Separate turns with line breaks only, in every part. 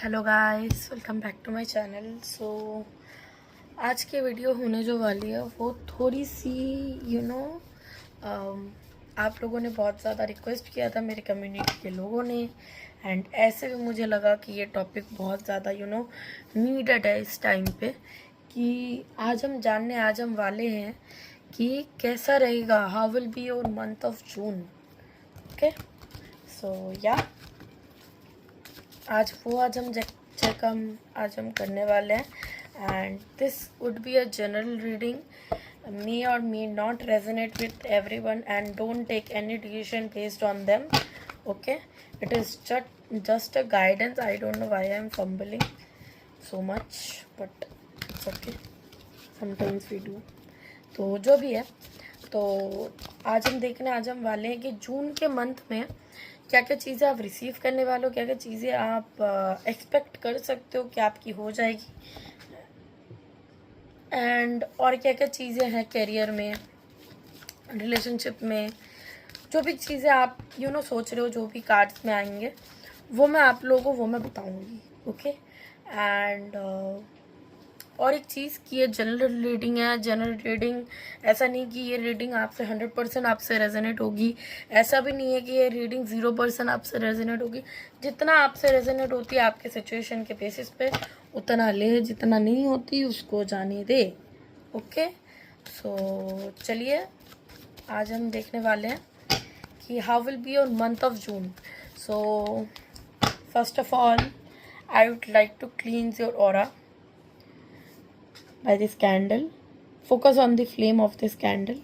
Hello guys, welcome back to my channel. आज के video होने जो वाली है वो थोड़ी सी आप लोगों ने बहुत ज़्यादा रिक्वेस्ट किया था, मेरे कम्युनिटी के लोगों ने। एंड ऐसे भी मुझे लगा कि ये टॉपिक बहुत ज़्यादा नीडेड है इस टाइम पे, कि आज हम वाले हैं कि कैसा रहेगा, how will be your month of June. Okay, so या आज हम करने वाले हैं। And this would be a general reading, may और may not resonate with everyone and don't take any decision based on them. Okay, it is just a guidance. I don't know why I am fumbling so much, but it's okay, sometimes we do. तो जो भी है, तो आज हम वाले हैं कि जून के मंथ में क्या क्या चीज़ें आप रिसीव करने वाले हो, क्या क्या चीज़ें आप एक्सपेक्ट कर सकते हो कि आपकी हो जाएगी, एंड और क्या क्या चीज़ें हैं करियर में, रिलेशनशिप में, जो भी चीज़ें आप सोच रहे हो, जो भी कार्ड्स में आएंगे वो मैं आप लोगों को बताऊंगी। ओके, एंड और एक चीज़ कि ये जनरल रीडिंग है। जनरल रीडिंग ऐसा नहीं कि ये रीडिंग आपसे 100% आपसे रेजोनेट होगी, ऐसा भी नहीं है कि ये रीडिंग 0% आपसे रेजोनेट होगी। जितना आपसे रेजोनेट होती है आपके सिचुएशन के बेसिस पे उतना ले, जितना नहीं होती उसको जाने दे। ओके, सो चलिए आज हम देखने वाले हैं कि how will be your month of June. So first of all I would like to cleanse your aura by this candle. Focus on the flame of this candle.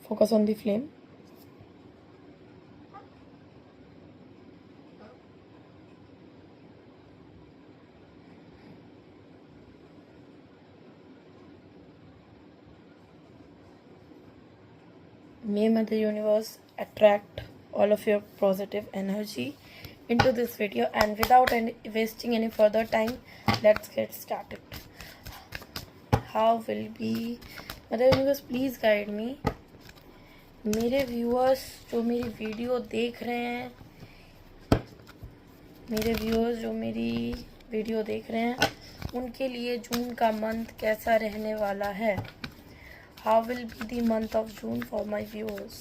Focus on the flame. May Mother Universe attract all of your positive energy into this video, and without wasting any further time, let's get started. How will be Mother Universe, please guide me. मेरे viewers जो मेरी video देख रहे हैं, उनके लिए जून का month कैसा रहने वाला है। How will be the month of June for my viewers?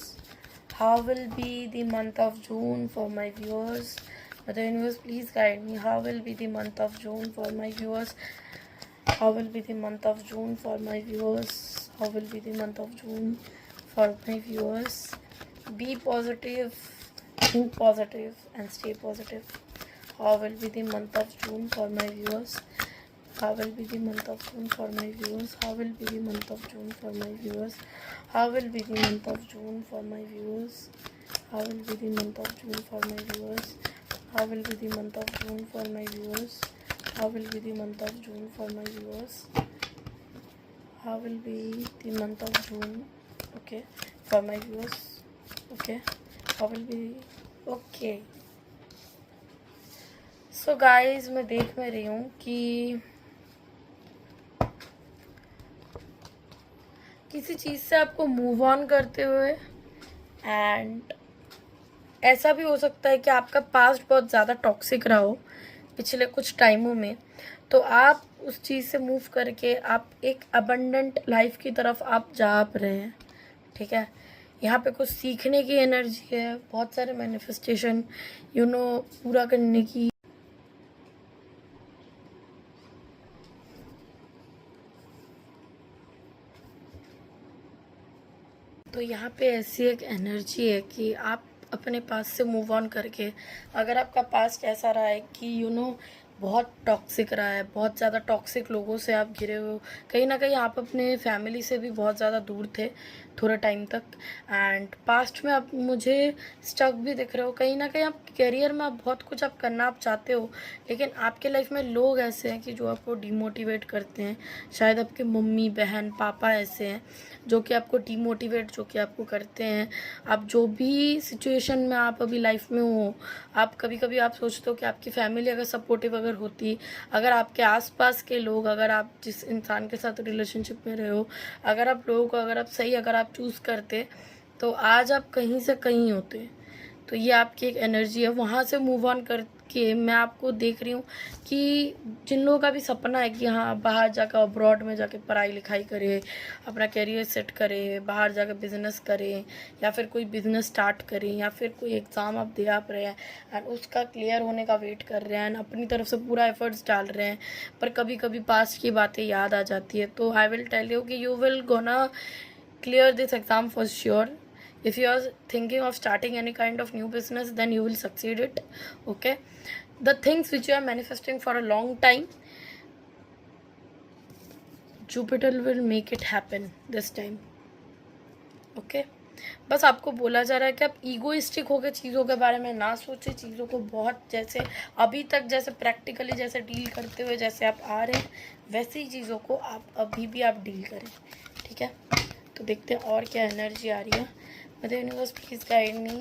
How will be the month of June for my viewers? Mother Universe, please guide me. How will be the month of June for my viewers? How will be the month of June for my viewers? How will be the month of June for my viewers? Be positive, think positive, and stay positive. How will be the month of June for my viewers? How will be the month of June for my viewers? How will be the month of June for my viewers? How will be the month of June for my viewers? How will be the month of June for my viewers? How will be the month of June for my viewers? How will be the month of June for my viewers? How will be the month of June, okay, for my viewers? Okay, how will be, okay. So guys, मैं देख में रही हूँ कि किसी चीज़ से आपको move on करते हुए, एंड ऐसा भी हो सकता है कि आपका पास्ट बहुत ज़्यादा टॉक्सिक रहा हो पिछले कुछ टाइमों में, तो आप उस चीज़ से मूव करके आप एक अबंडेंट लाइफ की तरफ आप जा रहे हैं। ठीक है, यहाँ पे कुछ सीखने की एनर्जी है, बहुत सारे मैनिफेस्टेशन पूरा करने की। तो यहाँ पे ऐसी एक एनर्जी है कि आप अपने पास से मूव ऑन करके, अगर आपका पास्ट ऐसा रहा है कि बहुत टॉक्सिक रहा है, बहुत ज़्यादा टॉक्सिक लोगों से आप घिरे हो, कहीं ना कहीं आप अपने फैमिली से भी बहुत ज़्यादा दूर थे थोड़े टाइम तक, एंड पास्ट में आप मुझे स्टक भी दिख रहे हो, कहीं ना कहीं आप करियर में आप बहुत कुछ आप करना आप चाहते हो, लेकिन आपके लाइफ में लोग ऐसे हैं कि जो आपको डिमोटिवेट करते हैं। शायद आपके मम्मी बहन पापा ऐसे हैं जो कि आपको डिमोटिवेट, जो कि आपको करते हैं। आप जो भी सिचुएशन में आप अभी लाइफ में हो, आप कभी कभी आप सोचते हो कि आपकी फैमिली अगर सपोर्टिव अगर होती, अगर आपके आसपास के लोग, अगर आप जिस इंसान के साथ रिलेशनशिप में रहे हो, अगर आप लोगों को अगर आप चूज़ करते, तो आज आप कहीं से कहीं होते। तो ये आपकी एक एनर्जी है, वहाँ से मूव ऑन के मैं आपको देख रही हूँ कि जिन लोगों का भी सपना है कि हाँ बाहर जाकर अब्रॉड में जाके पढ़ाई लिखाई करे, अपना करियर सेट करे, बाहर जाकर बिजनेस करें या फिर कोई बिजनेस स्टार्ट करें या फिर कोई एग्ज़ाम आप दे आप रहे हैं एंड उसका क्लियर होने का वेट कर रहे हैं, अपनी तरफ से पूरा एफर्ट्स डाल रहे हैं, पर कभी कभी पास्ट की बातें याद आ जाती है, तो आई विल टेल यू कि you will gonna clear this exam for sure. If you are thinking of starting any kind of new business, then you will succeed it. Okay, the things which you are manifesting for a long time, Jupiter will make it happen this time. Okay, बस आपको बोला जा रहा है कि आप egoistic होकर चीज़ों के बारे में ना सोचें, चीज़ों को बहुत जैसे अभी तक जैसे प्रैक्टिकली जैसे डील करते हुए जैसे आप आ रहे हैं वैसे ही चीज़ों को आप अभी भी आप डील करें, ठीक है। तो देखते हैं और क्या एनर्जी आ रही है। Mother universe please guide me,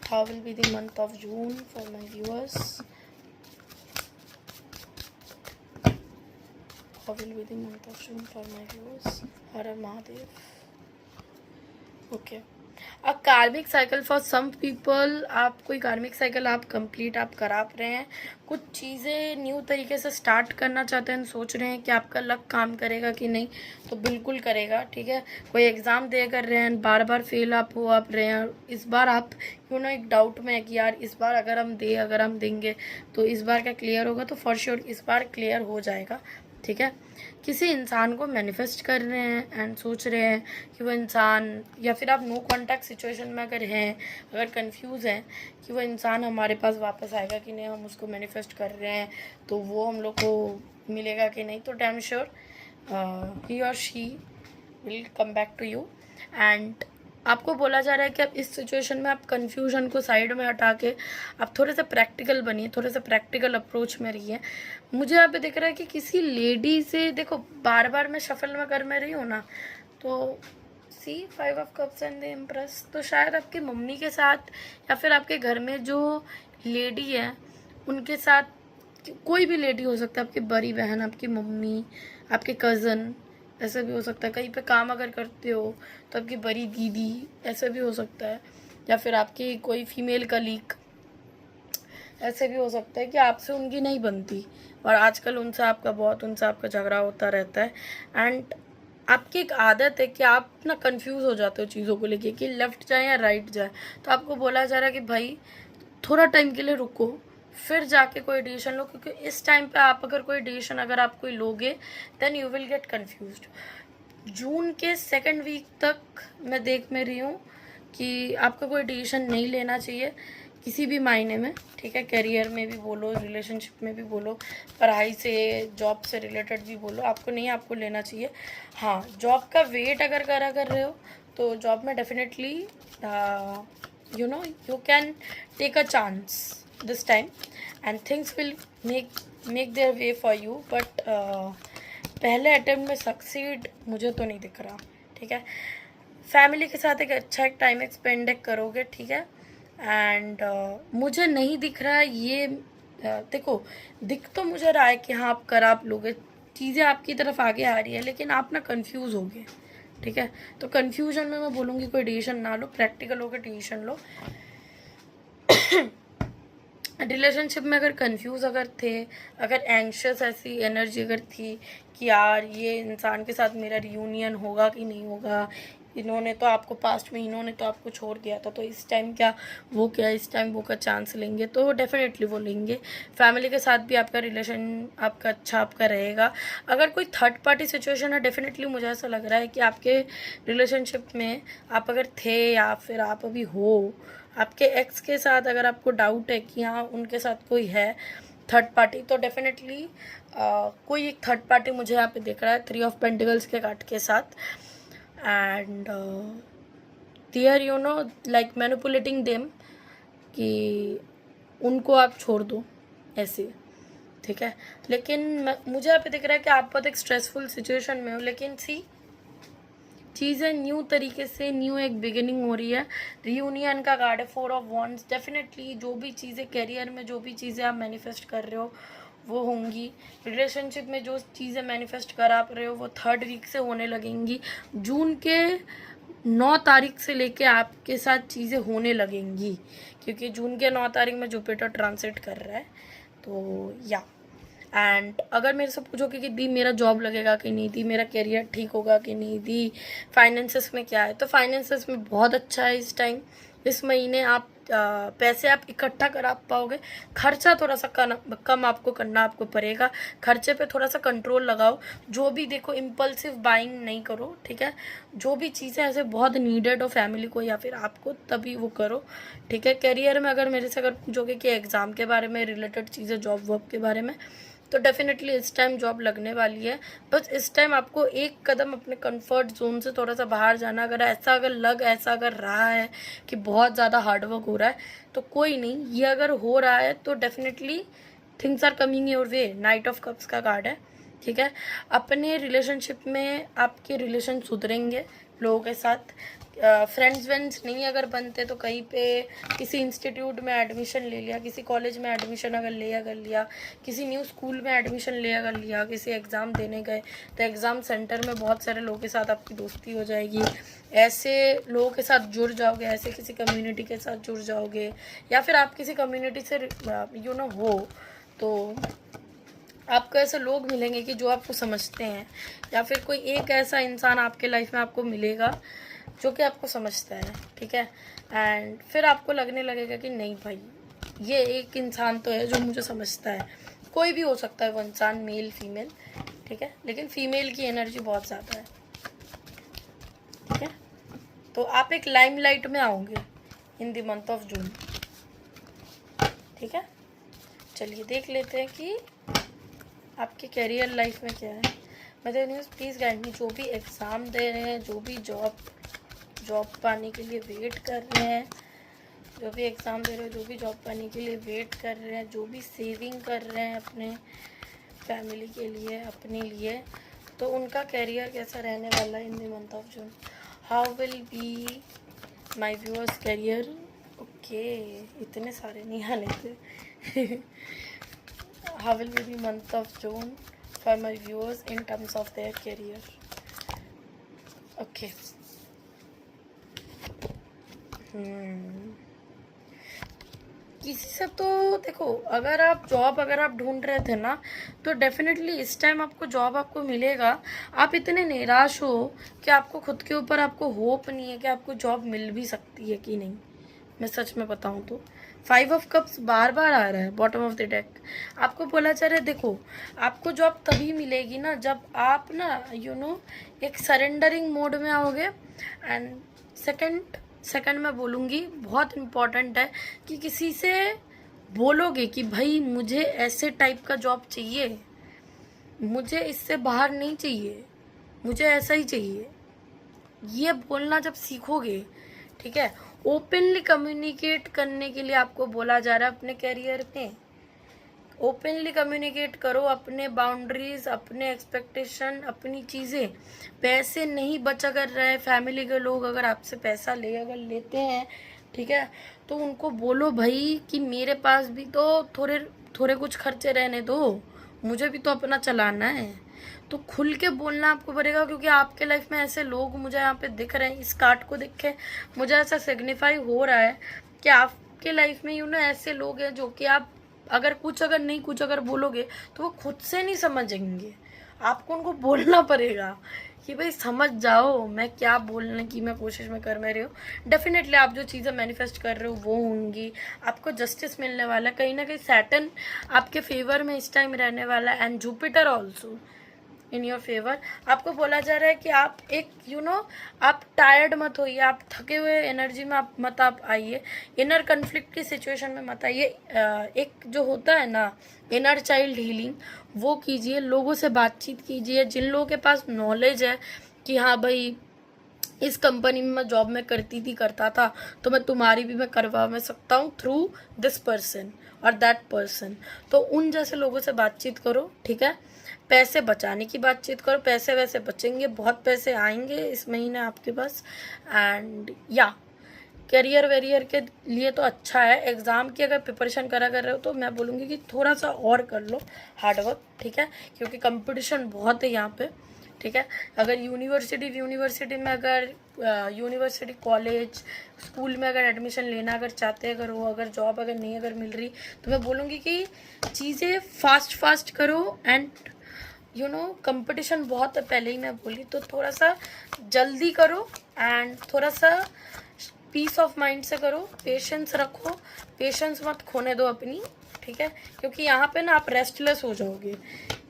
how will be the month of June for my viewers, how will be the month of June for my viewers. हर हर Mahadev. Okay, a karmic cycle for some people, आप कोई कार्मिक cycle आप complete आप करा रहे हैं, कुछ चीज़ें न्यू तरीके से स्टार्ट करना चाहते हैं, सोच रहे हैं कि आपका लक काम करेगा कि नहीं, तो बिल्कुल करेगा, ठीक है। कोई एग्ज़ाम दे कर रहे हैं, बार बार फेल आप हो आप रहे हैं, इस बार आप एक डाउट में है कि यार इस बार अगर हम देंगे तो इस बार क्या क्लियर होगा, तो फॉर श्योर इस बार क्लियर हो जाएगा, ठीक है। किसी इंसान को मैनिफेस्ट कर रहे हैं एंड सोच रहे हैं कि वो इंसान, या फिर आप नो कॉन्टैक्ट सिचुएशन में अगर हैं, अगर कंफ्यूज हैं कि वो इंसान हमारे पास वापस आएगा कि नहीं, हम उसको मैनिफेस्ट कर रहे हैं तो वो हम लोग को मिलेगा कि नहीं, तो डैम श्योर ही और she will come back to you. And आपको बोला जा रहा है कि आप इस सिचुएशन में आप कन्फ्यूजन को साइड में हटा के आप थोड़े से प्रैक्टिकल बनिए, थोड़े से प्रैक्टिकल अप्रोच में रहिए। मुझे यहाँ पे दिख रहा है कि किसी लेडी से, देखो बार बार मैं शफल में कर में रही हूँ ना, तो सी 5 of cups and the empress, तो शायद आपकी मम्मी के साथ या फिर आपके घर में जो लेडी है उनके साथ, कोई भी लेडी हो सकता है, आपकी बड़ी बहन, आपकी मम्मी, आपके कज़न, ऐसा भी हो सकता है। कहीं पे काम अगर करते हो तो आपकी बड़ी दीदी, ऐसा भी हो सकता है, या फिर आपकी कोई फीमेल कलीग, ऐसे भी हो सकता है कि आपसे उनकी नहीं बनती और आजकल उनसे आपका झगड़ा होता रहता है। एंड आपकी एक आदत है कि आप ना कंफ्यूज हो जाते हो चीज़ों को लेके कि लेफ़्ट जाए या राइट जाए, तो आपको बोला जा रहा है कि भाई थोड़ा टाइम के लिए रुको, फिर जाके कोई डिसीजन लो, क्योंकि इस टाइम पे आप अगर कोई डिसीजन अगर आप कोई लोगे then you will get confused. जून के 2nd वीक तक मैं देख में रही हूँ कि आपको कोई डिसीजन नहीं लेना चाहिए किसी भी मायने में, ठीक है। करियर में भी बोलो, रिलेशनशिप में भी बोलो, पढ़ाई से, जॉब से रिलेटेड भी बोलो, आपको लेना चाहिए। हाँ, जॉब का वेट अगर कर रहे हो तो जॉब में definitely you can take a chance this time and things will make their way for you, but पहले अटेम्प्ट में सक्सीड मुझे तो नहीं दिख रहा, ठीक है। फैमिली के साथ एक अच्छा एक टाइम एक्सपेंड करोगे, ठीक है। एंड मुझे नहीं दिख रहा है ये, देखो दिख तो मुझे रहा है कि हाँ आप आप लोगे, चीज़ें आपकी तरफ आगे आ रही है, लेकिन आप ना कंफ्यूज हो गए, ठीक है। तो कंफ्यूजन में मैं बोलूँगी कोई डिसीजन ना लो, प्रैक्टिकल होकर डिसीजन लो। रिलेशनशिप में अगर कंफ्यूज अगर थे, अगर एंग्शियस ऐसी एनर्जी अगर थी कि यार ये इंसान के साथ मेरा रियूनियन होगा कि नहीं होगा, इन्होंने तो आपको पास्ट में इन्होंने तो आपको छोड़ दिया था, तो इस टाइम इस टाइम वो का चांस लेंगे, तो डेफिनेटली वो लेंगे। फैमिली के साथ भी आपका रिलेशन आपका रहेगा। अगर कोई थर्ड पार्टी सिचुएशन है, डेफिनेटली मुझे ऐसा लग रहा है कि आपके रिलेशनशिप में आप अगर थे या फिर आप अभी हो, आपके एक्स के साथ अगर आपको डाउट है कि हाँ उनके साथ कोई है थर्ड पार्टी, तो डेफिनेटली कोई एक थर्ड पार्टी मुझे यहाँ पे दिख रहा है 3 ऑफ पेंटिकल्स के कार्ड के साथ। And they are like manipulating them कि उनको आप छोड़ दो ऐसे, ठीक है। लेकिन मुझे यहाँ पे दिख रहा है कि आप बहुत एक स्ट्रेसफुल सिचुएशन में हो, लेकिन चीज़ें न्यू तरीके से न्यू एक बिगिनिंग हो रही है। रियूनियन का कार्ड है 4 ऑफ वॉन्ड्स। डेफिनेटली जो भी चीज़ें करियर में, जो भी चीज़ें आप मैनिफेस्ट कर रहे हो वो होंगी। रिलेशनशिप में जो चीज़ें मैनिफेस्ट कर आप रहे हो वो 3rd वीक से होने लगेंगी। जून के 9 तारीख से लेके आपके साथ चीज़ें होने लगेंगी, क्योंकि जून के 9 तारीख में जुपिटर ट्रांसिट कर रहा है। तो या एंड अगर मेरे से पूछोगे कि दी मेरा जॉब लगेगा कि नहीं, दी मेरा करियर ठीक होगा कि नहीं, दी फाइनेंसेस में क्या है, तो फाइनेंसेस में बहुत अच्छा है इस टाइम। इस महीने आप पैसे आप इकट्ठा करा पाओगे। खर्चा थोड़ा सा कम आपको करना आपको पड़ेगा। खर्चे पे थोड़ा सा कंट्रोल लगाओ। जो भी देखो इम्पल्सिव बाइंग नहीं करो, ठीक है। जो भी चीज़ें ऐसे बहुत नीडेड हो फैमिली को या फिर आपको, तभी वो करो, ठीक है। करियर में अगर मेरे से अगर पूछोगे कि एग्ज़ाम के बारे में रिलेटेड चीज़ें, जॉब वॉब के बारे में, तो डेफिनेटली इस टाइम जॉब लगने वाली है। बस इस टाइम आपको एक कदम अपने कंफर्ट जोन से थोड़ा सा बाहर जाना। अगर ऐसा अगर रहा है कि बहुत ज़्यादा हार्डवर्क हो रहा है, तो कोई नहीं, ये अगर हो रहा है तो definitely things are coming your way. Knight of cups का कार्ड है, ठीक है। अपने रिलेशनशिप में आपके रिलेशन सुधरेंगे लोगों के साथ। फ्रेंड्स वेंड्स नहीं अगर बनते तो कहीं पे किसी इंस्टीट्यूट में एडमिशन ले लिया, किसी कॉलेज में एडमिशन अगर लिया, किसी न्यू स्कूल में एडमिशन लिया, किसी एग्ज़ाम देने गए तो एग्ज़ाम सेंटर में बहुत सारे लोगों के साथ आपकी दोस्ती हो जाएगी। ऐसे लोगों के साथ जुड़ जाओगे, ऐसे किसी कम्युनिटी के साथ जुड़ जाओगे, या फिर आप किसी कम्युनिटी से हो, तो आपको ऐसे लोग मिलेंगे कि जो आपको समझते हैं, या फिर कोई एक ऐसा इंसान आपके लाइफ में आपको मिलेगा जो कि आपको समझता है, ठीक है। एंड फिर आपको लगने लगेगा कि नहीं भाई, ये एक इंसान तो है जो मुझे समझता है। कोई भी हो सकता है वो इंसान, मेल फीमेल, ठीक है, लेकिन फीमेल की एनर्जी बहुत ज़्यादा है, ठीक है। तो आप एक लाइमलाइट में आओगे इन द मंथ ऑफ जून, ठीक है। चलिए देख लेते हैं कि आपके करियर लाइफ में क्या है। Mother news please guide me. जो भी एग्ज़ाम दे रहे हैं, जो भी जॉब पाने के लिए वेट कर रहे हैं, जो भी एग्ज़ाम दे रहे हैं, जो भी जॉब पाने के लिए वेट कर रहे हैं, जो भी सेविंग कर रहे हैं अपने फैमिली के लिए, अपने लिए, तो उनका करियर कैसा रहने वाला है इन the month of June. How will be my viewers career. Okay, इतने सारे नहीं आने थे। How will be the month of June for my viewers in terms of their career? Okay. किसी से तो देखो, अगर आप ढूंढ रहे थे ना, तो डेफिनेटली इस टाइम आपको जॉब आपको मिलेगा। आप इतने निराश हो कि आपको खुद के ऊपर आपको होप नहीं है कि आपको जॉब मिल भी सकती है कि नहीं। मैं सच में बताऊं तो 5 ऑफ कप्स बार बार आ रहा है बॉटम ऑफ द डेक। आपको बोला जा रहा है देखो, आपको जॉब तभी मिलेगी ना जब आप ना एक सरेंडरिंग मोड में आओगे। एंड सेकंड मैं बोलूँगी, बहुत इम्पॉर्टेंट है कि किसी से बोलोगे कि भाई मुझे ऐसे टाइप का जॉब चाहिए, मुझे इससे बाहर नहीं चाहिए, मुझे ऐसा ही चाहिए। ये बोलना जब सीखोगे, ठीक है, ओपनली कम्युनिकेट करने के लिए आपको बोला जा रहा है अपने करियर में। ओपनली कम्युनिकेट करो अपने बाउंड्रीज, अपने एक्सपेक्टेशन, अपनी चीज़ें। पैसे नहीं बचा कर रहे हैं फैमिली के लोग, अगर आपसे पैसा अगर लेते हैं, ठीक है, तो उनको बोलो भाई कि मेरे पास भी तो थोड़े कुछ खर्चे रहने दो, मुझे भी तो अपना चलाना है। तो खुल के बोलना आपको पड़ेगा, क्योंकि आपके लाइफ में ऐसे लोग मुझे यहाँ पे दिख रहे हैं। इस कार्ड को देख के मुझे ऐसा सिग्निफाई हो रहा है कि आपके लाइफ में ऐसे लोग हैं जो कि आप अगर कुछ अगर बोलोगे तो वो खुद से नहीं समझेंगे। आपको उनको बोलना पड़ेगा कि भाई समझ जाओ मैं क्या बोलने की मैं कोशिश में कर रही हूँ। डेफिनेटली आप जो चीज़ें मैनिफेस्ट कर रहे हो वो होंगी, आपको जस्टिस मिलने वाला है। कहीं ना कहीं सैटर्न आपके फेवर में इस टाइम रहने वाला है, and Jupiter also in your favour. आपको बोला जा रहा है कि आप एक आप टायर्ड मत होइए, आप थके हुए एनर्जी में आप आइए, इनर कन्फ्लिक्ट की सिचुएशन में मत आइए। एक जो होता है ना इनर चाइल्ड हीलिंग, वो कीजिए, लोगों से बातचीत कीजिए। जिन लोगों के पास नॉलेज है कि हाँ भाई इस कंपनी में मैं जॉब में करता था, तो मैं तुम्हारी भी मैं करवा मैं सकता हूँ थ्रू दिस पर्सन और दैट पर्सन, तो उन जैसे लोगों से बातचीत करो, ठीक है। पैसे बचाने की बातचीत करो, पैसे वैसे बचेंगे, बहुत पैसे आएंगे इस महीने आपके पास। एंड या करियर वेरियर के लिए तो अच्छा है। एग्ज़ाम की अगर प्रिपरेशन कर रहे हो तो मैं बोलूँगी कि थोड़ा सा और कर लो हार्डवर्क, ठीक है, क्योंकि कंपटीशन बहुत है यहाँ पे। ठीक है। अगर यूनिवर्सिटी में अगर यूनिवर्सिटी कॉलेज स्कूल में अगर एडमिशन लेना अगर चाहते अगर हो, अगर जॉब अगर नहीं अगर मिल रही, तो मैं बोलूँगी कि चीज़ें फास्ट करो एंड कंपटीशन बहुत है, पहले ही मैं बोली, तो थोड़ा सा जल्दी करो एंड थोड़ा सा पीस ऑफ माइंड से करो, पेशेंस रखो, पेशेंस मत खोने दो अपनी, ठीक है। क्योंकि यहाँ पे ना आप रेस्टलेस हो जाओगे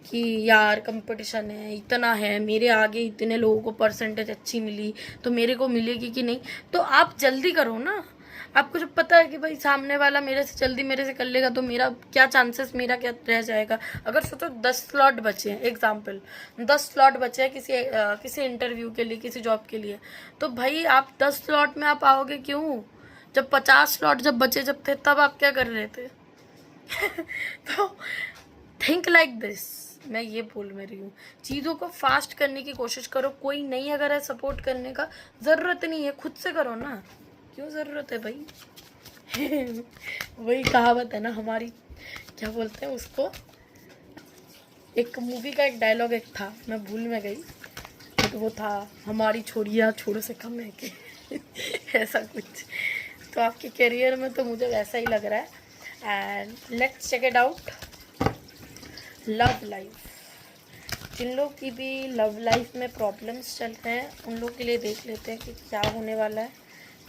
कि यार कंपटीशन है, इतना है, मेरे आगे इतने लोगों को परसेंटेज अच्छी मिली तो मेरे को मिलेगी कि नहीं। तो आप जल्दी करो ना, आपको जब पता है कि भाई सामने वाला मेरे से जल्दी मेरे से कर लेगा तो मेरा क्या चांसेस, मेरा क्या रह जाएगा। अगर सोचो 10 स्लॉट बचे हैं, एग्जाम्पल 10 स्लॉट बचे हैं किसी इंटरव्यू के लिए, किसी जॉब के लिए, तो भाई आप 10 स्लॉट में आप आओगे क्यों? जब 50 स्लॉट जब बचे जब थे तब आप क्या कर रहे थे? तो थिंक लाइक दिस, मैं ये बोल रही हूँ, चीज़ों को फास्ट करने की कोशिश करो। कोई नहीं अगर है सपोर्ट करने का, ज़रूरत नहीं है, खुद से करो ना, क्यों ज़रूरत है भाई? वही कहावत है ना हमारी, क्या बोलते हैं उसको, एक मूवी का एक डायलॉग एक था, मैं भूल में गई, तो वो था हमारी छोरियाँ छोरों से कम है कि ऐसा कुछ। तो आपके करियर में तो मुझे वैसा ही लग रहा है। And let's check it out, love life. जिन लोग की भी लव लाइफ में प्रॉब्लम्स चल रहे हैं उन लोग के लिए देख लेते हैं कि क्या होने वाला है,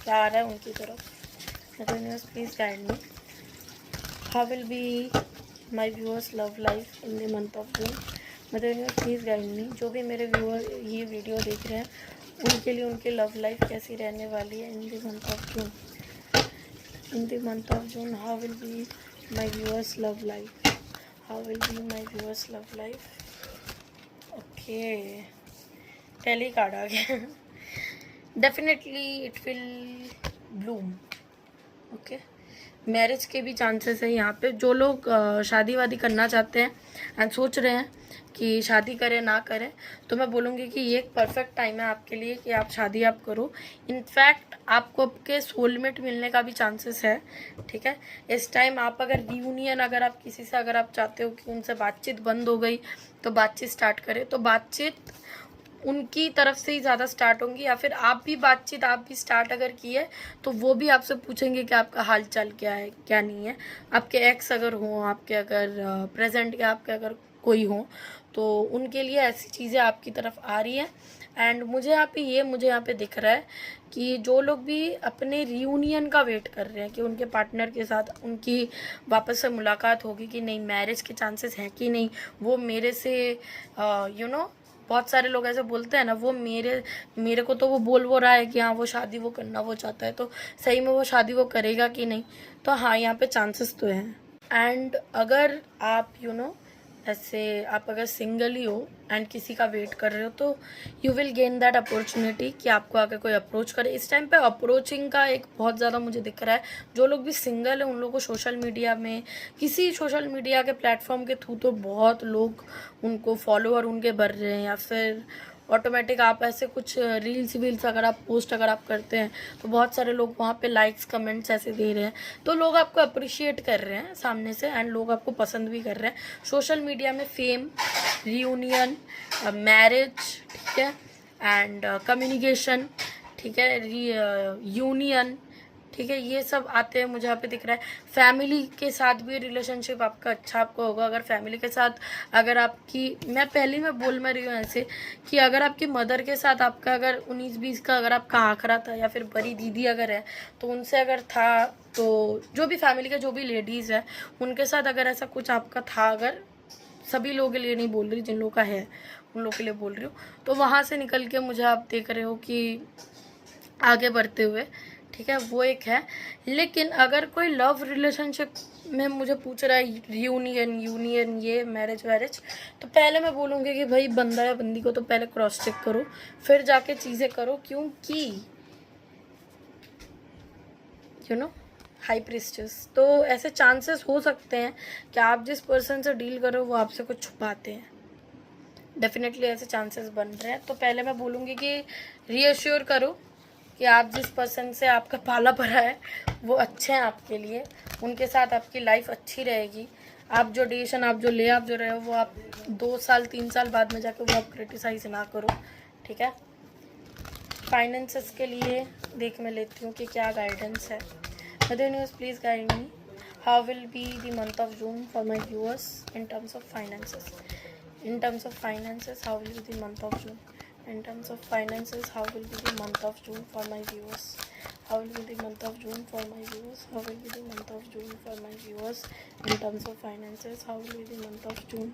क्या आ रहा है उनकी तरफ। Universe please guide me, how will be my viewers love life in the month of जून। मतलब यूनिवर्स प्लीज गाइड मी, जो भी मेरे व्यूअर ये वीडियो देख रहे हैं उनके लिए उनकी लव लाइफ कैसी रहने वाली है इन the month of June. In the month of June how will be my viewers love life, how will be my viewers love life. Okay, पहले ही कार्ड आ गया। Definitely it will Bloom. Okay, marriage के भी chances है यहाँ पे। जो लोग शादी वादी करना चाहते हैं एंड सोच रहे हैं कि शादी करें ना करें, तो मैं बोलूँगी कि ये एक परफेक्ट टाइम है आपके लिए कि आप शादी आप करो। इनफैक्ट आपको आपके सोलमेट मिलने का भी चांसेस है, ठीक है। इस टाइम आप अगर रियूनियन अगर आप किसी से अगर आप चाहते हो कि उनसे बातचीत बंद हो गई तो बातचीत स्टार्ट करें, तो बातचीत उनकी तरफ से ही ज़्यादा स्टार्ट होंगी, या फिर आप भी स्टार्ट अगर किए तो वो भी आपसे पूछेंगे कि आपका हाल चाल क्या है क्या नहीं है। आपके एक्स अगर हों, आपके अगर प्रेजेंट के आपके अगर कोई हो, तो उनके लिए ऐसी चीज़ें आपकी तरफ आ रही हैं। एंड मुझे यहाँ पे दिख रहा है कि जो लोग भी अपने रियूनियन का वेट कर रहे हैं कि उनके पार्टनर के साथ उनकी वापस से मुलाकात होगी कि नहीं, मैरिज के चांसेस हैं कि नहीं, वो मेरे से बहुत सारे लोग ऐसे बोलते हैं ना, वो मेरे को तो वो बोल वो रहा है कि हाँ वो शादी वो करना वो चाहता है, तो सही में वो शादी वो करेगा कि नहीं। तो हाँ, यहाँ पे चांसेस तो हैं। एंड अगर आप ऐसे आप अगर सिंगल ही हो एंड किसी का वेट कर रहे हो, तो you will gain that opportunity कि आपको आकर कोई अप्रोच करे। इस टाइम पे अप्रोचिंग का एक बहुत ज़्यादा मुझे दिख रहा है। जो लोग भी सिंगल है उन लोगों को सोशल मीडिया में, किसी सोशल मीडिया के प्लेटफॉर्म के थ्रू तो बहुत लोग उनको फॉलोअर उनके बढ़ रहे हैं, या फिर ऑटोमेटिक आप ऐसे कुछ रील्स वील्स अगर आप पोस्ट अगर आप करते हैं तो बहुत सारे लोग वहाँ पे लाइक्स कमेंट्स ऐसे दे रहे हैं, तो लोग आपको अप्रिशिएट कर रहे हैं सामने से एंड लोग आपको पसंद भी कर रहे हैं। सोशल मीडिया में फेम, रियूनियन, मैरिज, ठीक है, एंड कम्युनिकेशन, ठीक है, यूनियन, ठीक है, ये सब आते हैं मुझे यहाँ पे दिख रहा है। फैमिली के साथ भी रिलेशनशिप आपका अच्छा आपको होगा। अगर फैमिली के साथ अगर आपकी, मैं पहले मैं बोल में रही हूँ ऐसे कि अगर आपकी मदर के साथ आपका अगर 19-20 का अगर आपका आंकड़ा था, या फिर बड़ी दीदी अगर है तो उनसे अगर था, तो जो भी फैमिली के जो भी लेडीज़ है उनके साथ अगर ऐसा कुछ आपका था, अगर सभी लोगों के लिए नहीं बोल रही, जिन लोगों का है उन लोगों के लिए बोल रही हूँ, तो वहाँ से निकल के मुझे आप देख रहे हो कि आगे बढ़ते हुए, ठीक है, वो एक है। लेकिन अगर कोई लव रिलेशनशिप में मुझे पूछ रहा है यूनियन ये मैरिज वैरिज, तो पहले मैं बोलूँगी कि भाई बंदा या बंदी को तो पहले क्रॉस चेक करो, फिर जाके चीज़ें करो, क्योंकि हाई प्रीस्टेस, तो ऐसे चांसेस हो सकते हैं कि आप जिस पर्सन से डील करो वो आपसे कुछ छुपाते हैं। डेफिनेटली ऐसे चांसेस बन रहे हैं। तो पहले मैं बोलूँगी कि रीअश्योर करो कि आप जिस पर्सन से आपका पाला पड़ा है वो अच्छे हैं आपके लिए, उनके साथ आपकी लाइफ अच्छी रहेगी, आप जो डिसीजन आप जो रहे हो वो आप 2 साल 3 साल बाद में जाके वो आप क्रिटिसाइज ना करो, ठीक है। फाइनेंसेस के लिए देख मैं लेती हूँ कि क्या गाइडेंस है। Mother news please guide me, how will be the month of June for my viewers in terms of finances. In terms of finances, how will be the month of June? In terms of finances, how will be the month of June for my viewers? How will be the month of June for my viewers? How will be the month of June for my viewers? In terms of finances, how will be the month of June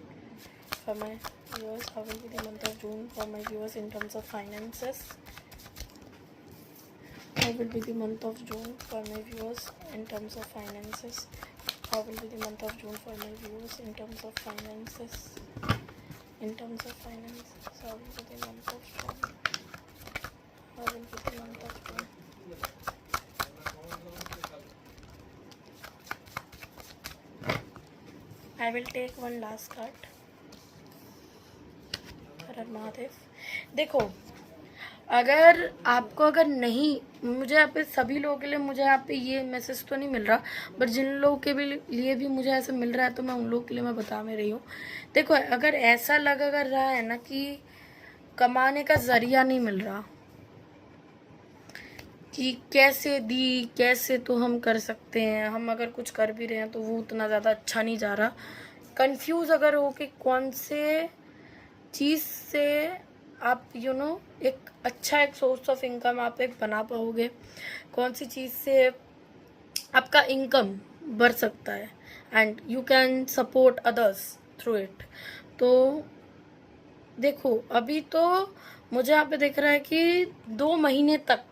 for my viewers? How will be the month of June for my viewers in terms of finances? How will be the month of June for my viewers in terms of finances? How will be the month of June for my viewers in terms of finances? In terms of finance, how will be the month of June? How will be the month of June? I will take one last card. हर हर महादेव। देखो, अगर आपको अगर नहीं, मुझे यहाँ पे सभी लोगों के लिए मुझे यहाँ पे ये मैसेज तो नहीं मिल रहा, बट जिन लोगों के भी लिए भी मुझे ऐसा मिल रहा है तो मैं उन लोगों के लिए मैं बता में रही हूँ। देखो, अगर ऐसा लग अगर रहा है ना कि कमाने का जरिया नहीं मिल रहा, कि कैसे तो हम कर सकते हैं, हम अगर कुछ कर भी रहे हैं तो वो उतना ज़्यादा अच्छा नहीं जा रहा, कंफ्यूज अगर हो कि कौन से चीज़ से आप एक अच्छा एक सोर्स ऑफ इनकम आप एक बना पाओगे, कौन सी चीज़ से आपका इनकम बढ़ सकता है and you can support others through it. तो देखो, अभी तो मुझे यहाँ पे दिख रहा है कि 2 महीने तक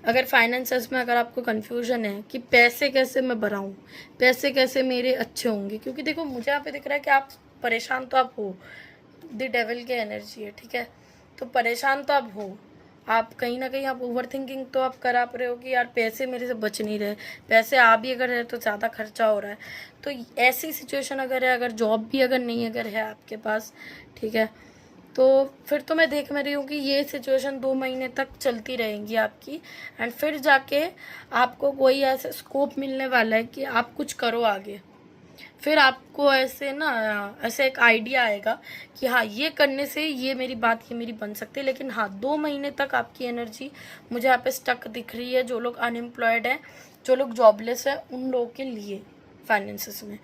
अगर फाइनेंसेस में अगर आपको कन्फ्यूजन है कि पैसे कैसे मैं बढ़ाऊँ, पैसे कैसे मेरे अच्छे होंगे, क्योंकि देखो मुझे यहाँ पे दिख रहा है कि आप परेशान तो आप हो, द डेविल की एनर्जी है, ठीक है। तो परेशान तो आप हो, आप कहीं ना कहीं आप ओवर थिंकिंग तो आप करा रहे हो कि यार पैसे मेरे से बच नहीं रहे, पैसे आ भी अगर है तो ज़्यादा खर्चा हो रहा है। तो ऐसी सिचुएशन अगर है, अगर जॉब भी अगर नहीं अगर है आपके पास, ठीक है, तो फिर तो मैं देख में रही हूँ कि ये सिचुएशन 2 महीने तक चलती रहेंगी आपकी, एंड फिर जाके आपको कोई ऐसा स्कोप मिलने वाला है कि आप कुछ करो आगे। फिर आपको ऐसे ऐसे एक आइडिया आएगा कि हाँ, ये करने से ये मेरी बन सकती है। लेकिन हाँ, 2 महीने तक आपकी एनर्जी मुझे यहाँ पे स्टक दिख रही है। जो लोग अनएम्प्लॉयड हैं, जो लोग जॉबलेस हैं, उन लोगों के लिए फाइनेंसेस में।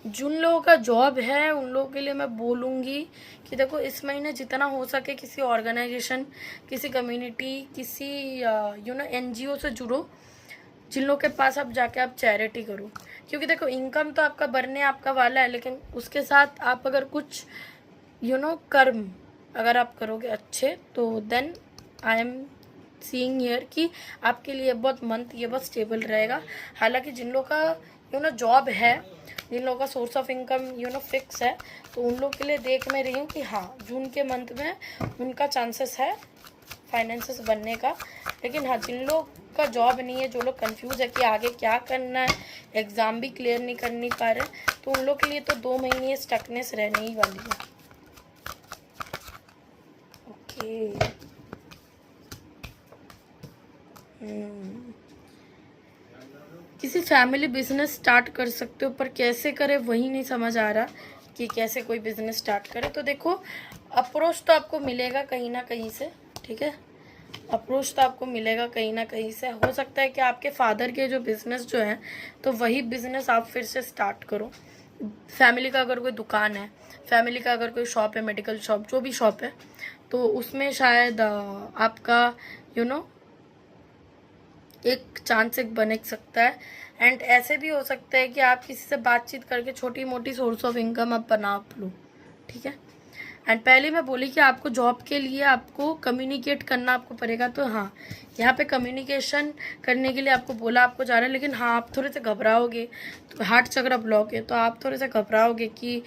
जिन लोगों का जॉब है उन लोगों के लिए मैं बोलूँगी कि देखो, इस महीने जितना हो सके किसी ऑर्गेनाइजेशन, किसी कम्युनिटी, किसी NGO से जुड़ो, जिन लोगों के पास आप जाके आप चैरिटी करो। क्योंकि देखो, इनकम तो आपका बढ़ने आपका वाला है, लेकिन उसके साथ आप अगर कुछ कर्म अगर आप करोगे अच्छे, तो then I am seeing here कि आपके लिए ये बहुत स्टेबल रहेगा। हालांकि जिन लोगों का जॉब है, जिन लोगों का सोर्स ऑफ इनकम फिक्स है, तो उन लोग के लिए देख मैं रही हूँ कि हाँ, जून के मंथ में उनका चांसेस है फाइनेंसेस बनने का। लेकिन हाँ, जिन लोग का जॉब नहीं है, जो लोग कंफ्यूज है कि आगे क्या करना है, एग्ज़ाम भी क्लियर नहीं कर नहीं पा रहे, तो उन लोग के लिए तो 2 महीने स्टकनेस रहने ही वाली है। ओके, किसी फैमिली बिजनेस स्टार्ट कर सकते हो, पर कैसे करें वही नहीं समझ आ रहा कि कैसे कोई बिजनेस स्टार्ट करे। तो देखो, अप्रोच तो आपको मिलेगा कहीं ना कहीं से, ठीक है, अप्रोच तो आपको मिलेगा कहीं ना कहीं से। हो सकता है कि आपके फादर के जो बिज़नेस जो है, तो वही बिज़नेस आप फिर से स्टार्ट करो। फैमिली का अगर कोई दुकान है, फैमिली का अगर कोई शॉप है, मेडिकल शॉप, जो भी शॉप है, तो उसमें शायद आपका एक चांस एक बन सकता है। एंड ऐसे भी हो सकता है कि आप किसी से बातचीत करके छोटी मोटी सोर्स ऑफ इनकम आप बना लो, ठीक है। एंड पहले मैं बोली कि आपको जॉब के लिए आपको कम्युनिकेट करना आपको पड़ेगा, तो हाँ, यहाँ पे कम्युनिकेशन करने के लिए आपको बोला आपको जा रहा है। लेकिन हाँ, आप थोड़े से घबराओगे, तो हार्ट चक्र ब्लॉक है, तो आप थोड़े से घबराओगे कि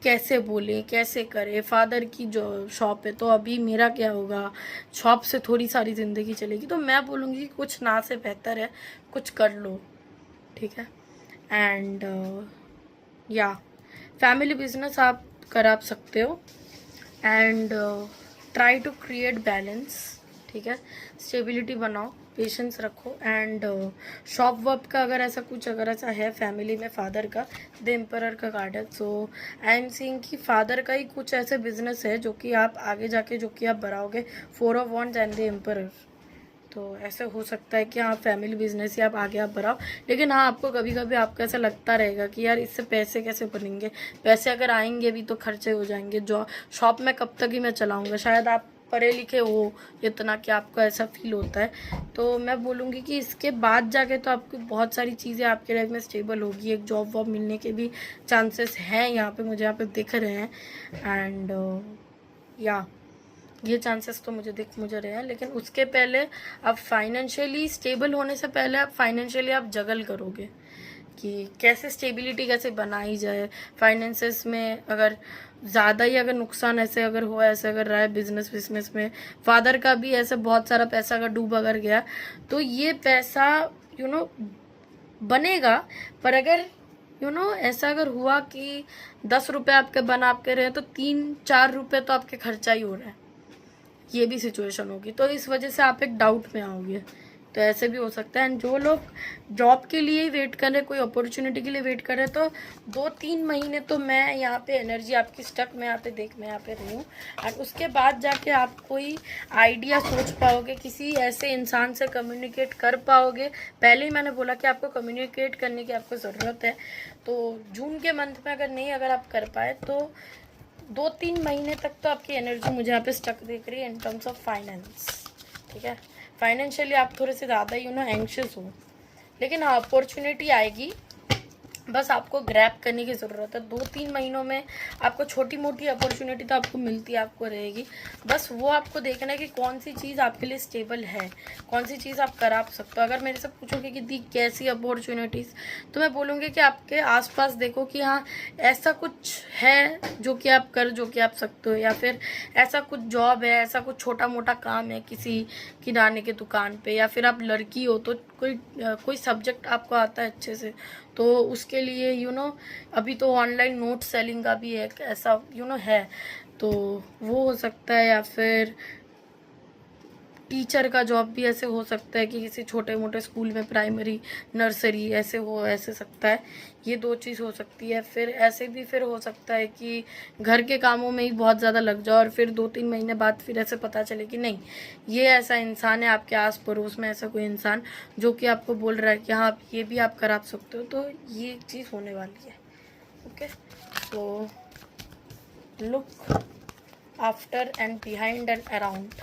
कैसे बोले, कैसे करे, फादर की जो शॉप है तो अभी मेरा क्या होगा, शॉप से थोड़ी सारी ज़िंदगी चलेगी। तो मैं बोलूँगी कुछ ना से बेहतर है कुछ कर लो, ठीक है। एंड या फैमिली बिजनेस आप करा सकते हो, and try to create balance, ठीक है, स्टेबिलिटी बनाओ। पेशेंस रखो। एंड शॉप वर्क का अगर ऐसा है फैमिली में फादर का, द एम्परर का कार्ड है, सो आई एम सीइंग कि फादर का ही कुछ ऐसे बिजनेस है जो कि आप आगे जाके जो कि आप बढ़ाओगे, 4 of wands and the emperor. तो ऐसे हो सकता है कि हाँ फैमिली बिजनेस ही आप आगे आप बढ़ाओ, लेकिन हाँ आपको कभी कभी आपको ऐसा लगता रहेगा कि यार इससे पैसे कैसे बनेंगे, पैसे अगर आएंगे भी तो खर्चे हो जाएंगे, जो शॉप में कब तक ही मैं चलाऊँगा। शायद आप पढ़े लिखे हो इतना कि आपको ऐसा फील होता है। तो मैं बोलूँगी कि इसके बाद जाके तो आपकी बहुत सारी चीज़ें आपके लाइफ में स्टेबल होगी, एक जॉब वॉब मिलने के भी चांसेस हैं यहाँ पे, मुझे यहाँ पे दिख रहे हैं। एंड या ये चांसेस तो मुझे रहे हैं, लेकिन उसके पहले आप फाइनेंशियली स्टेबल होने से पहले आप फाइनेंशियली आप जगल करोगे कि कैसे स्टेबिलिटी कैसे बनाई जाए फाइनेंसेस में। अगर ज़्यादा ही अगर नुकसान ऐसे अगर रहा है बिजनेस में, फादर का भी ऐसे बहुत सारा पैसा अगर डूब अगर गया, तो ये पैसा बनेगा। पर अगर ऐसा अगर हुआ कि 10 रुपये आपके बना आपके रहे तो 3-4 रुपये तो आपके खर्चा ही हो रहा है, ये भी सिचुएशन होगी। तो इस वजह से आप एक डाउट में आओगे, तो ऐसे भी हो सकता है। एंड जो लोग जॉब के लिए वेट कर रहे हैं, कोई अपॉर्चुनिटी के लिए वेट कर रहे हैं, तो 2-3 महीने तो मैं यहाँ पे एनर्जी आपकी स्टक मैं यहाँ पे रही हूँ। और उसके बाद जाके आप कोई आइडिया सोच पाओगे, किसी ऐसे इंसान से कम्युनिकेट कर पाओगे। पहले ही मैंने बोला कि आपको कम्युनिकेट करने की आपको ज़रूरत है। तो जून के मंथ में अगर आप कर पाए तो 2-3 महीने तक तो आपकी एनर्जी मुझे यहाँ पे स्टक दिख रही है इन टर्म्स ऑफ फाइनेंस। ठीक है, फाइनेंशियली आप थोड़े से ज़्यादा ही एंग्शियस हो, लेकिन हाँ अपॉर्चुनिटी आएगी, बस आपको ग्रैब करने की ज़रूरत है। 2-3 महीनों में आपको छोटी मोटी अपॉर्चुनिटी तो आपको मिलती आपको रहेगी, बस वो आपको देखना है कि कौन सी चीज़ आपके लिए स्टेबल है, कौन सी चीज़ आप करा सकते हो। अगर मेरे से पूछोगे कि दी कैसी अपॉर्चुनिटीज़, तो मैं बोलूँगी कि आपके आसपास देखो कि हाँ ऐसा कुछ है जो कि आप सकते हो, या फिर ऐसा कुछ जॉब है, ऐसा कुछ छोटा मोटा काम है किसी किराने की दुकान पे, या फिर आप लड़की हो तो कोई सब्जेक्ट आपको आता है अच्छे से, तो उसके लिए अभी तो ऑनलाइन नोट सेलिंग का भी एक ऐसा है, तो वो हो सकता है। या फिर टीचर का जॉब भी ऐसे हो सकता है कि किसी छोटे मोटे स्कूल में, प्राइमरी नर्सरी ऐसे सकता है, ये 2 चीज़ हो सकती है। फिर ऐसे भी फिर हो सकता है कि घर के कामों में ही बहुत ज़्यादा लग जाओ और फिर 2-3 महीने बाद फिर ऐसे पता चले कि नहीं ये ऐसा इंसान है आपके आस पड़ोस में, ऐसा कोई इंसान जो कि आपको बोल रहा है कि हाँ आप ये भी आप करा सकते हो, तो ये चीज़ होने वाली है। ओके, तो look after and behind and around.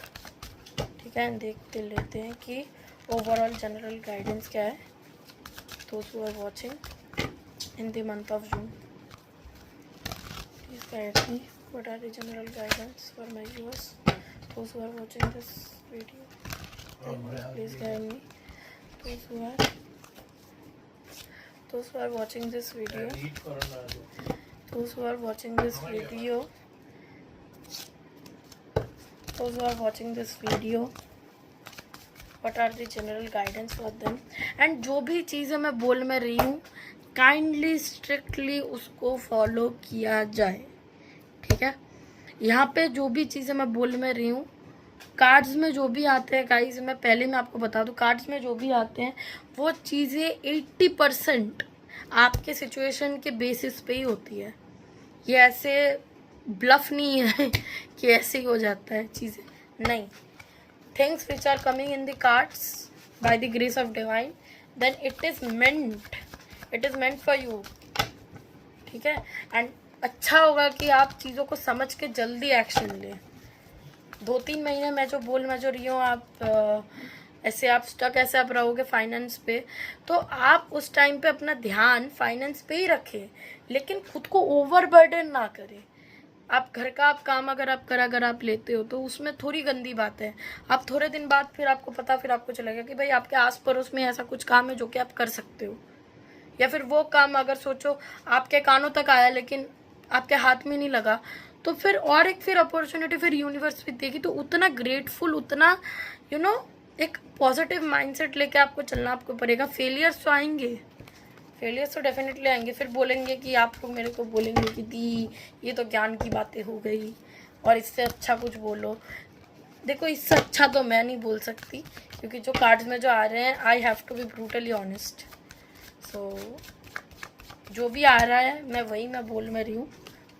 ठीक है, देखते लेते हैं कि ओवरऑल जनरल गाइडेंस क्या है। दोस्त who are watching in the month of June, please guide me what are the general guidance for my viewers. दोस्त who are watching this video, please guide me. दोस्त who are watching this video, those who are watching this video, what are the general guidance for them। And जो भी चीज़ें मैं बोल में रही हूँ काइंडली स्ट्रिक्टली उसको फॉलो किया जाए। ठीक है, यहाँ पे जो भी चीज़ें मैं बोल में रही हूँ, कार्ड्स में जो भी आते हैं गाइस, मैं आपको बता दूँ, कार्ड्स में जो भी आते हैं वो चीज़ें 80% आपके सिचुएशन के बेसिस पे ही होती है। ये ऐसे ब्लफ नहीं है कि ऐसे ही हो जाता है चीज़ें, नहीं। Things which are coming in the cards by the grace of divine, then it is meant for you. ठीक है, एंड अच्छा होगा कि आप चीज़ों को समझ के जल्दी एक्शन लें। 2-3 महीने मैं जो रही हूँ, आप ऐसे आप स्टक ऐसे आप रहोगे फाइनेंस पे, तो आप उस टाइम पे अपना ध्यान फाइनेंस पे ही रखें, लेकिन खुद को ओवरबर्डन ना करें। आप घर का काम अगर आप लेते हो तो उसमें थोड़ी गंदी बात है। आप थोड़े दिन बाद फिर आपको चलेगा कि भाई आपके आस पड़ोस में ऐसा कुछ काम है जो कि आप कर सकते हो, या फिर वो काम अगर सोचो आपके कानों तक आया लेकिन आपके हाथ में नहीं लगा, तो फिर और एक फिर अपॉर्चुनिटी फिर यूनिवर्स भी देगी। तो उतना ग्रेटफुल, उतना एक पॉजिटिव माइंडसेट लेके आपको चलना आपको पड़ेगा। फेलियर्स तो आएंगे, फेलियर्स तो डेफिनेटली आएंगे। फिर बोलेंगे कि आप लोग मेरे को बोलेंगे कि दी ये तो ज्ञान की बातें हो गई और इससे अच्छा कुछ बोलो। देखो इससे अच्छा तो मैं नहीं बोल सकती, क्योंकि जो कार्ड्स में जो आ रहे हैं, I have to be brutally honest. So जो भी आ रहा है मैं बोल में रही हूँ,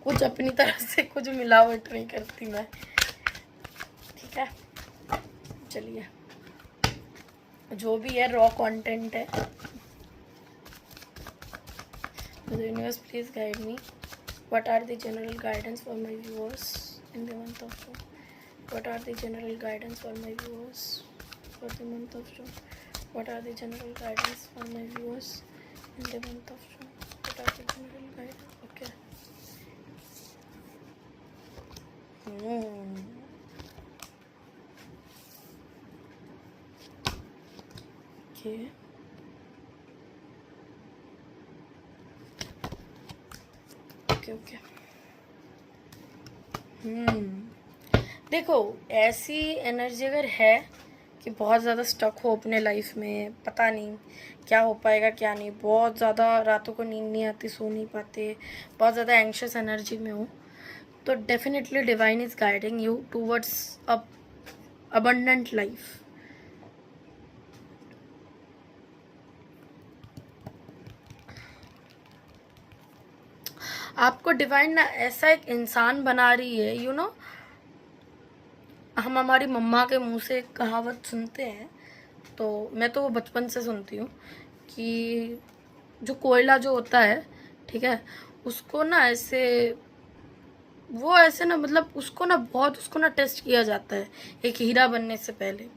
कुछ अपनी तरफ से कुछ मिलावट नहीं करती मैं, ठीक है। चलिए, जो भी है रॉ कंटेंट है। Universe please guide me, what are the general guidance for my viewers in the month of June. What are the general guidance for my viewers for the month of June? What are the general guidance for my viewers in the month of June? What are the general guidance? Okay. Okay. Okay. देखो, ऐसी energy अगर है कि बहुत ज़्यादा stuck हो अपने life में, पता नहीं क्या हो पाएगा क्या नहीं, बहुत ज़्यादा रातों को नींद नहीं आती, सो नहीं पाते, बहुत ज़्यादा एंग्शियस एनर्जी में हो, तो definitely divine is guiding you towards a abundant life. आपको डिवाइन ना ऐसा एक इंसान बना रही है, यू नो। हम हमारी मम्मा के मुंह से एक कहावत सुनते हैं, तो मैं तो वो बचपन से सुनती हूँ कि जो कोयला जो होता है, ठीक है, उसको ना ऐसे वो ऐसे ना मतलब उसको ना बहुत उसको ना टेस्ट किया जाता है एक हीरा बनने से पहले,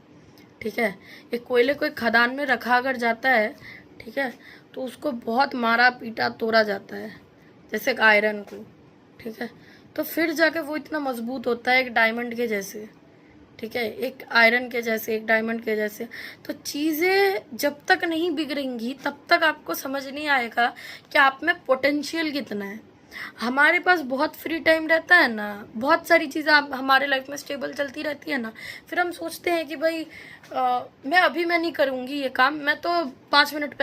ठीक है। एक कोयले को एक खदान में रखा अगर जाता है, ठीक है, तो उसको बहुत मारा पीटा तोड़ा जाता है जैसे एक आयरन को, ठीक है, तो फिर जाके वो इतना मजबूत होता है एक डायमंड के जैसे, ठीक है, एक आयरन के जैसे, एक डायमंड के जैसे। तो चीज़ें जब तक नहीं बिगड़ेंगी तब तक आपको समझ नहीं आएगा कि आप में पोटेंशियल कितना है। हमारे पास बहुत फ्री टाइम रहता है ना, बहुत सारी चीज़ें हमारे लाइफ में स्टेबल चलती रहती है ना, फिर हम सोचते हैं कि भाई मैं नहीं करूँगी ये काम, मैं तो 5 मिनट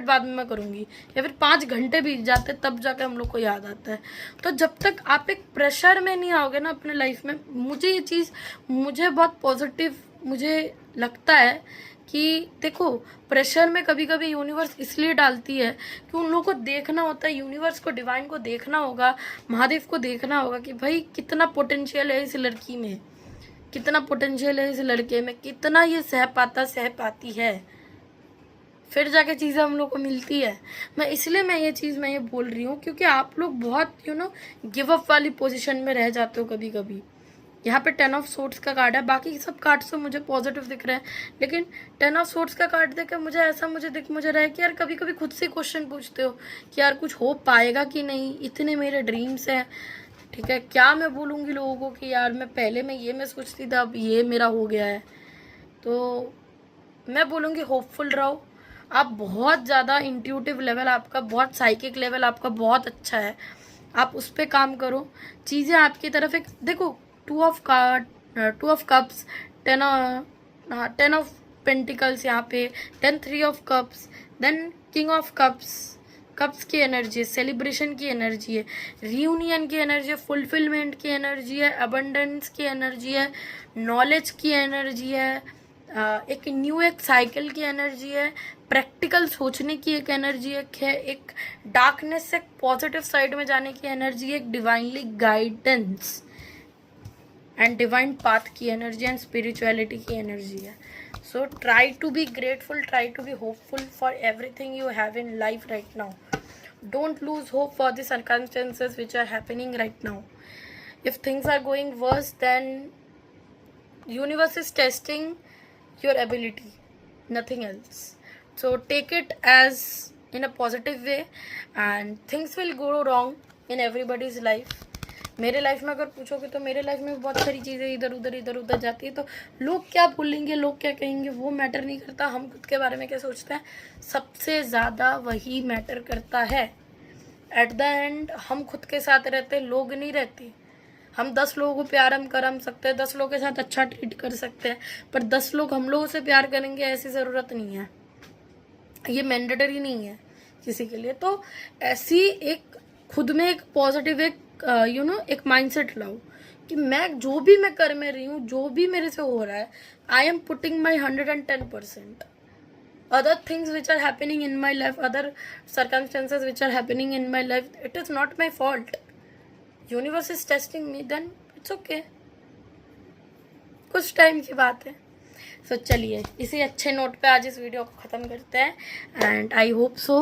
बाद में मैं करूँगी, या फिर 5 घंटे बीत जाते तब जाके हम लोग को याद आता है। तो जब तक आप एक प्रेशर में नहीं आओगे ना अपने लाइफ में, मुझे बहुत पॉजिटिव मुझे लगता है कि देखो, प्रेशर में कभी कभी यूनिवर्स इसलिए डालती है कि उन लोगों को देखना होता है, यूनिवर्स को, डिवाइन को देखना होगा, महादेव को देखना होगा कि भाई कितना पोटेंशियल है इस लड़की में, कितना पोटेंशियल है इस लड़के में, कितना ये सह पाती है, फिर जाके चीज़ें हम लोग को मिलती है। मैं ये बोल रही हूँ क्योंकि आप लोग बहुत गिव अप वाली पोजीशन में रह जाते हो कभी कभी। यहाँ पे 10 ऑफ सोर्ड्स का कार्ड है, बाकी सब कार्ड्स तो मुझे पॉजिटिव दिख रहे हैं, लेकिन 10 ऑफ सोर्ड्स का कार्ड देकर मुझे रहा है कि यार कभी कभी खुद से क्वेश्चन पूछते हो कि यार कुछ हो पाएगा कि नहीं, इतने मेरे ड्रीम्स हैं, ठीक है, क्या मैं बोलूँगी लोगों को कि यार मैं सोचती था, अब ये मेरा हो गया है। तो मैं बोलूँगी होपफुल रहो, आप बहुत ज़्यादा इंट्यूटिव लेवल आपका, बहुत साइकिक लेवल आपका बहुत अच्छा है, आप उस पर काम करो, चीज़ें आपकी तरफ एक देखो, 2 ऑफ कप्स, 10 ऑफ पेंटिकल्स यहाँ पे, then 3 of cups, then king of cups की एनर्जी है, सेलिब्रेशन की एनर्जी है, रियूनियन की एनर्जी है, फुलफिलमेंट की एनर्जी है, अबंडेंस की एनर्जी है, नॉलेज की एनर्जी है, एक साइकिल की एनर्जी है, प्रैक्टिकल सोचने की एक एनर्जी है, एक डार्कनेस से पॉजिटिव साइड में जाने की एनर्जी है, एक divinely guidance and divine path की एनर्जी एंड स्पिरिचुअलिटी की एनर्जी है। So try to be grateful, try to be hopeful for everything you have in life right now. Don't lose hope for the circumstances which are happening right now. If things are going worse, then universe is testing your ability, nothing else. So take it as in a positive way, and things will go wrong in everybody's life. मेरे life में अगर पूछोगे तो मेरे life में बहुत सारी चीज़ें इधर उधर जाती है, तो लोग क्या बोलेंगे, लोग क्या कहेंगे, वो मैटर नहीं करता, हम खुद के बारे में क्या सोचते हैं, सबसे ज़्यादा वही मैटर करता है। एट द एंड हम खुद के साथ रहते, लोग नहीं रहते। हम 10 लोगों को प्यार हम कर सकते हैं, 10 लोगों के साथ अच्छा ट्रीट कर सकते हैं, पर 10 लोग हम लोगों से प्यार करेंगे ऐसी ज़रूरत नहीं है, ये मैंडेटरी नहीं है किसी के लिए। तो ऐसी एक खुद में एक पॉजिटिव एक एक माइंडसेट लाओ कि मैं जो भी मैं कर में रही हूँ, जो भी मेरे से हो रहा है, I am putting my 110%. Other things which are happening in my life, other circumstances which are happening in my life, it is not my fault. Universe is testing me, then it's okay. कुछ time की बात है. सो चलिए इसी अच्छे note पे आज इस वीडियो को ख़त्म करते हैं. एंड आई होप सो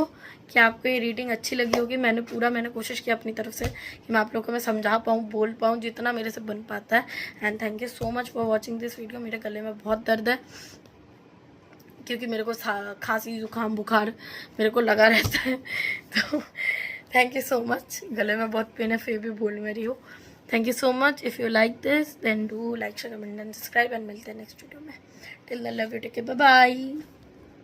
कि आपको ये रीडिंग अच्छी लगी होगी. मैंने कोशिश की अपनी तरफ से कि मैं आप लोगों को मैं समझा पाऊँ, बोल पाऊँ जितना मेरे से बन पाता है. And thank you so much for watching this video. मेरे गले में बहुत दर्द है क्योंकि मेरे को खांसी जुकाम बुखार मेरे को लगा रहता है. तो थैंक यू सो मच. गले में बहुत पेन है फिर भी बोल में रही हूँ. Thank you so much. If you like this then do like share comment and subscribe. And मिलते हैं नेक्स्ट वीडियो में. Till then love you, take care, bye bye.